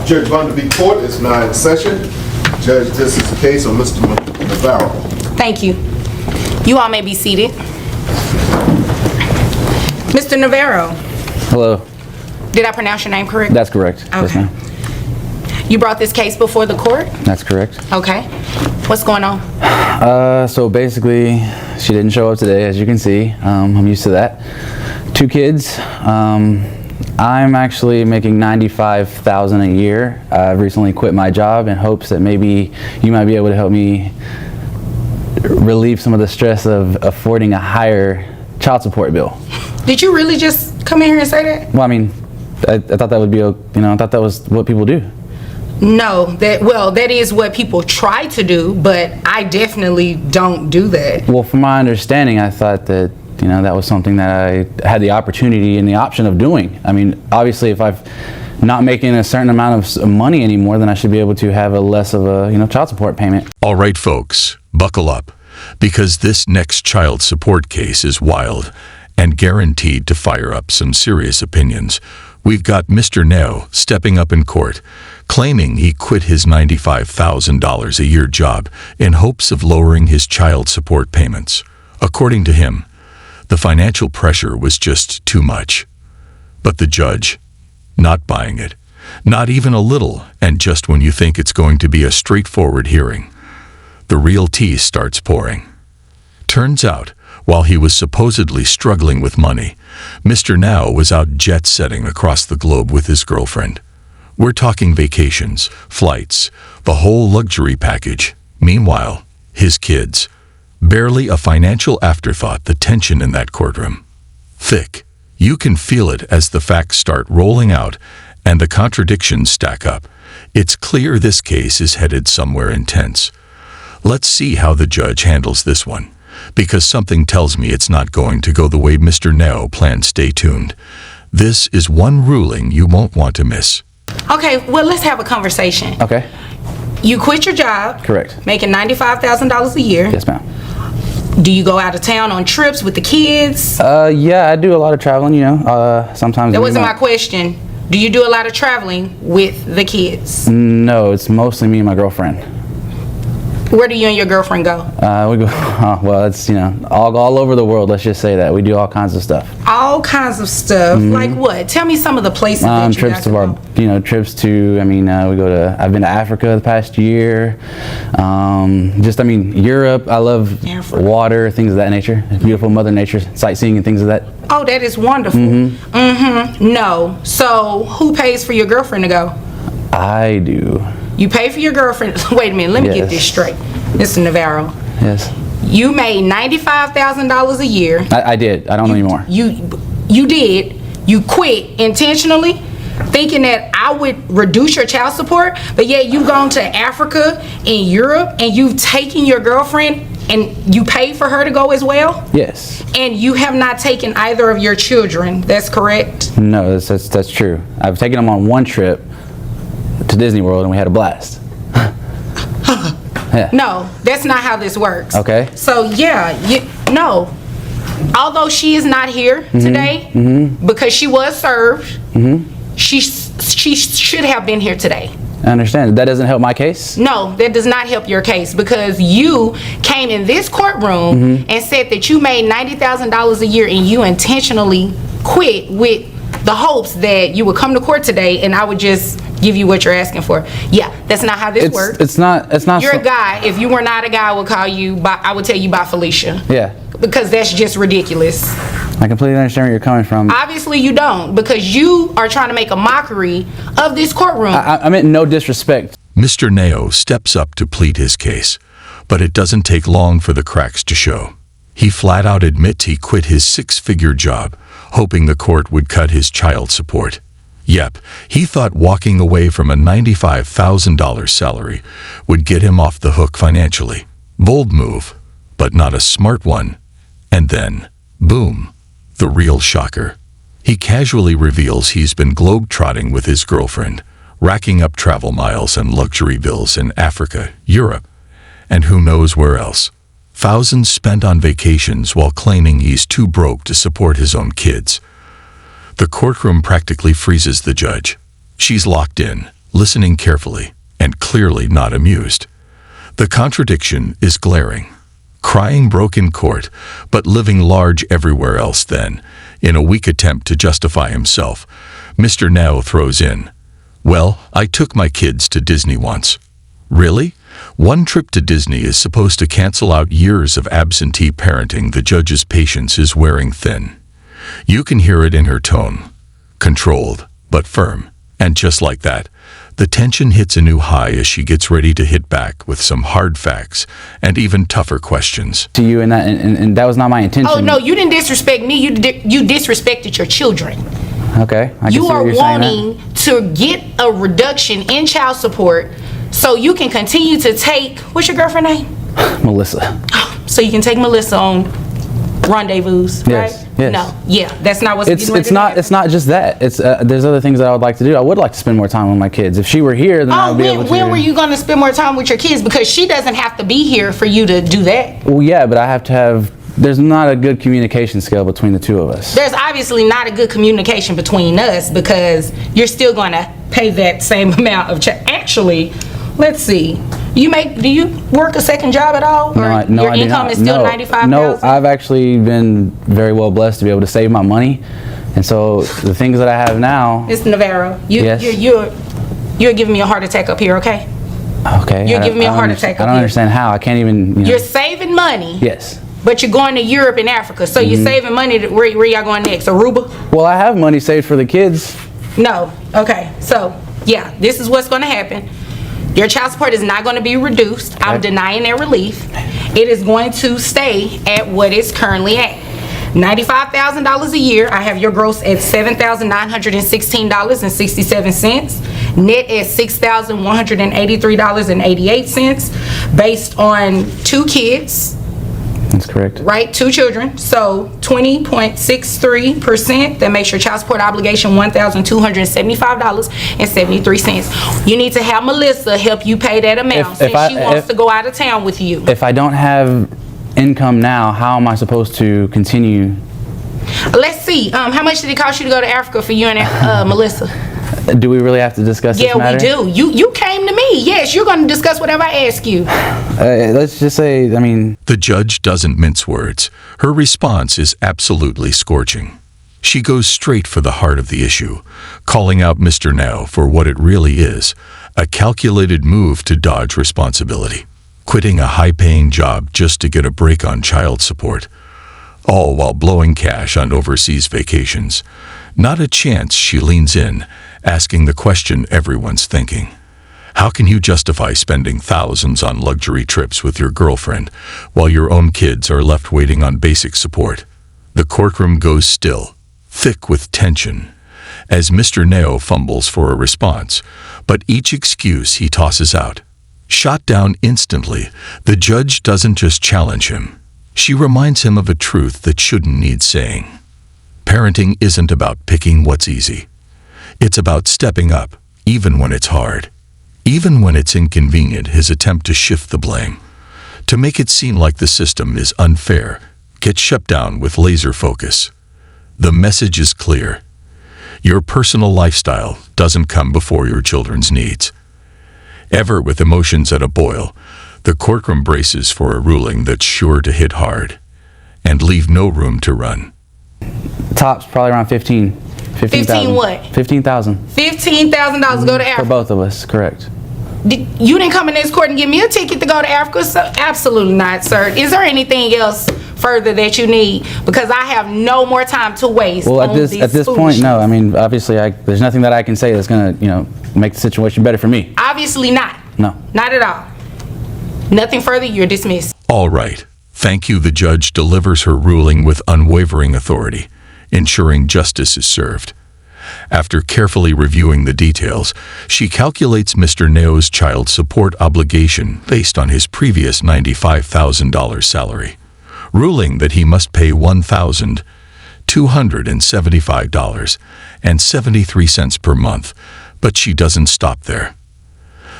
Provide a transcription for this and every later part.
Judge Vanderbeek Court is now in session. Judge, this is the case of Mr. Navarro. Thank you. You all may be seated. Mr. Navarro, Hello. did I pronounce your name correct? That's correct. Yes, Okay. ma'am. You brought this case before the court? That's correct. Okay. What's going on? So basically, she didn't show up today, as you can see. I'm used to that. 2 kids. I'm actually making $95,000 a year. I've recently quit my job in hopes that maybe you might be able to help me relieve some of the stress of affording a higher child support bill. Did you really just come in here and say that? Well, I mean, I thought that would be, I thought that was what people do. No, that is what people try to do, but I definitely don't do that. Well, from my understanding, I thought that, that was something that I had the opportunity and the option of doing. I mean, obviously, if I'm not making a certain amount of money anymore, then I should be able to have a less of a, child support payment. All right, folks, buckle up, because this next child support case is wild and guaranteed to fire up some serious opinions. We've got Mr. Neo stepping up in court, claiming he quit his $95,000 a year job in hopes of lowering his child support payments. According to him, the financial pressure was just too much. But the judge, not buying it, not even a little, and just when you think it's going to be a straightforward hearing, the real tea starts pouring. Turns out, while he was supposedly struggling with money, Mr. Now was out jet-setting across the globe with his girlfriend. We're talking vacations, flights, the whole luxury package. Meanwhile, his kids. Barely a financial afterthought, the tension in that courtroom. Thick. You can feel it as the facts start rolling out and the contradictions stack up. It's clear this case is headed somewhere intense. Let's see how the judge handles this one, because something tells me it's not going to go the way Mr. Neo planned. Stay tuned. This is one ruling you won't want to miss. Okay, well, let's have a conversation. Okay. You quit your job. Correct. Making $95,000 a year. Yes, ma'am. Do you go out of town on trips with the kids? Yeah, I do a lot of traveling, sometimes. That wasn't my question. Do you do a lot of traveling with the kids? No, it's mostly me and my girlfriend. Where do you and your girlfriend go? We go, well, it's, all over the world, let's just say that. We do all kinds of stuff. All kinds of stuff. Like what? Tell me some of the places that you trips guys go. Trips to, I've been to Africa the past year. Europe. I love Africa. Water, things of that nature. Beautiful Mother Nature, sightseeing and things of that. Oh, that is wonderful. No. So who pays for your girlfriend to go? I do. You pay for your girlfriend. Wait a minute, let me get this straight. Mr. Navarro. Yes. You made $95,000 a year. I did. I don't know anymore. You did. You quit intentionally, thinking that I would reduce your child support, but yet you've gone to Africa and Europe and you've taken your girlfriend and you paid for her to go as well? Yes. And you have not taken either of your children, that's correct? No, that's true. I've taken them on one trip to Disney World and we had a blast. Yeah. No, that's not how this works. Okay. So no. Although she is not here today because she was served, she should have been here today. I understand. That doesn't help my case? No, that does not help your case because you came in this courtroom and said that you made $90,000 a year and you intentionally quit with the hopes that you would come to court today and I would just give you what you're asking for. Yeah, that's not how this works. It's not. You're a guy. If you were not a guy, I would call you I would tell you by Felicia. Yeah. Because that's just ridiculous. I completely understand where you're coming from. Obviously you don't, because you are trying to make a mockery of this courtroom. I meant no disrespect. Mr. Neo steps up to plead his case, but it doesn't take long for the cracks to show. He flat out admits he quit his 6-figure job, hoping the court would cut his child support. Yep, he thought walking away from a $95,000 salary would get him off the hook financially. Bold move, but not a smart one. And then, boom, the real shocker. He casually reveals he's been globe-trotting with his girlfriend, racking up travel miles and luxury bills in Africa, Europe, and who knows where else. Thousands spent on vacations while claiming he's too broke to support his own kids. The courtroom practically freezes the judge. She's locked in, listening carefully and clearly not amused. The contradiction is glaring. Crying broke in court, but living large everywhere else then, in a weak attempt to justify himself, Mr. Now throws in, "Well, I took my kids to Disney once." Really? One trip to Disney is supposed to cancel out years of absentee parenting. The judge's patience is wearing thin. You can hear it in her tone. Controlled, but firm. And just like that, the tension hits a new high as she gets ready to hit back with some hard facts and even tougher questions. To you, and that was not my intention. Oh, no, you didn't disrespect me. You disrespected your children. Okay. I can You see what are you're saying there. wanting to get a reduction in child support so you can continue to take, what's your girlfriend name? Melissa. So you can take Melissa on rendezvous, Yes, right? yes. No, yeah, that's not what's It's not just that. It's there's other things that I would like to do. I would like to spend more time with my kids. If she were here, then I Oh, would be able to. when were you going to spend more time with your kids? Because she doesn't have to be here for you to do that. Well, yeah, but I have to have. There's not a good communication skill between the two of us. There's obviously not a good communication between us because you're still going to pay that same amount of Actually, let's see. Do you work a second job at all? Or I do your income not. is still No, $95,000? No, I've actually been very well blessed to be able to save my money, and so the things that I have now. It's Navarro. Yes. You're giving me a heart attack up here, okay? Okay. You're giving me a heart attack I up don't here. understand how. I can't even. You're saving money. Yes. But you're going to Europe and Africa, so you're saving money. Where y'all going next? Aruba? Well, I have money saved for the kids. No. Okay. So, yeah, this is what's going to happen. Your child support is not going to be reduced. I'm denying their relief. It is going to stay at what it's currently at. $95,000 a year. I have your gross at $7,916.67. Net at $6,183.88 based on 2 kids. That's correct. Right, 2 children, so 20.63%. That makes your child support obligation $1,275.73. You need to have Melissa help you pay that amount since she wants to go out of town with you. If I don't have income now, how am I supposed to continue? Let's see, how much did it cost you to go to Africa for you and Melissa? Do we really have to discuss this matter? Yeah, we do. You came to me. Yes, you're going to discuss whatever I ask you. Let's just say, The judge doesn't mince words. Her response is absolutely scorching. She goes straight for the heart of the issue, calling out Mr. Now for what it really is, a calculated move to dodge responsibility, quitting a high-paying job just to get a break on child support, all while blowing cash on overseas vacations. Not a chance she leans in, asking the question everyone's thinking. How can you justify spending thousands on luxury trips with your girlfriend while your own kids are left waiting on basic support? The courtroom goes still, thick with tension, as Mr. Neo fumbles for a response, but each excuse he tosses out. Shot down instantly, the judge doesn't just challenge him. She reminds him of a truth that shouldn't need saying. Parenting isn't about picking what's easy. It's about stepping up, even when it's hard. Even when it's inconvenient, his attempt to shift the blame, to make it seem like the system is unfair, gets shut down with laser focus. The message is clear. Your personal lifestyle doesn't come before your children's needs. Ever with emotions at a boil, the courtroom braces for a ruling that's sure to hit hard and leave no room to run. Tops probably around 15. 15 what? 15,000. $15,000 to go to For Africa. both of us, correct. You didn't come in this court and give me a ticket to go to Africa? So, absolutely not, sir. Is there anything else further that you need? Because I have no more time to waste. Well, on at this point, no. Obviously, there's nothing that I can say that's going to, make the situation better for me. Obviously not. No. Not at all. Nothing further, you're dismissed. All right. Thank you. The judge delivers her ruling with unwavering authority, ensuring justice is served. After carefully reviewing the details, she calculates Mr. Neo's child support obligation based on his previous $95,000 salary, ruling that he must pay $1,275.73 per month, but she doesn't stop there.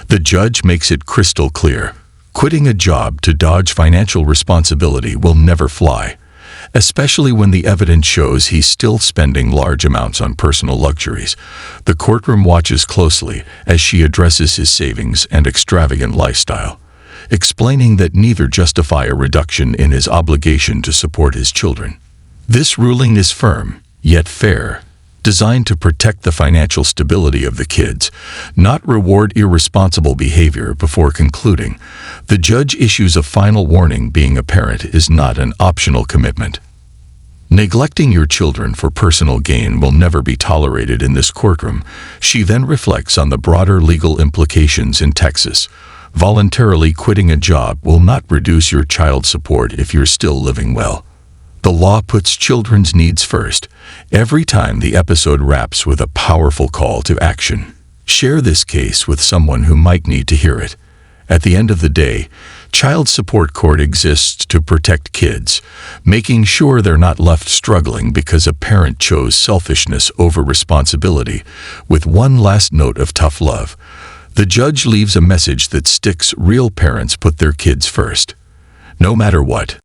The judge makes it crystal clear. Quitting a job to dodge financial responsibility will never fly, especially when the evidence shows he's still spending large amounts on personal luxuries. The courtroom watches closely as she addresses his savings and extravagant lifestyle, explaining that neither justify a reduction in his obligation to support his children. This ruling is firm, yet fair, designed to protect the financial stability of the kids, not reward irresponsible behavior. Before concluding, the judge issues a final warning: being a parent is not an optional commitment. Neglecting your children for personal gain will never be tolerated in this courtroom. She then reflects on the broader legal implications in Texas. Voluntarily quitting a job will not reduce your child support if you're still living well. The law puts children's needs first. Every time the episode wraps with a powerful call to action. Share this case with someone who might need to hear it. At the end of the day, child support court exists to protect kids, making sure they're not left struggling because a parent chose selfishness over responsibility. With one last note of tough love, the judge leaves a message that sticks: real parents put their kids first. No matter what,